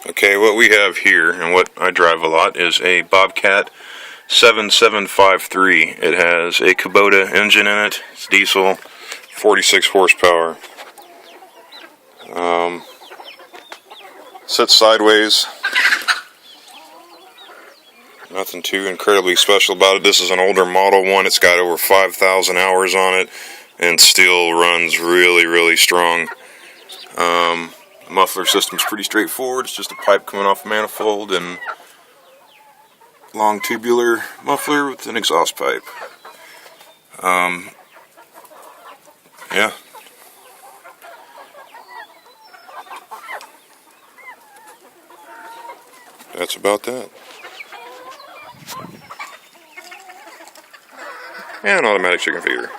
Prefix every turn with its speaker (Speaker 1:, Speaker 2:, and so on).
Speaker 1: Okay, what we have here, and what I drive a lot, is a Bobcat 7753. It has a Kubota engine in it. It's diesel, 46 horsepower. Sits sideways. Nothing too incredibly special about it. This is an older model one. It's got over 5,000 hours on it and still runs really, really strong. Muffler system's pretty straightforward. It's just a pipe coming off a manifold and long tubular muffler with an exhaust pipe. Yeah. That's about that. And an automatic chicken feeder.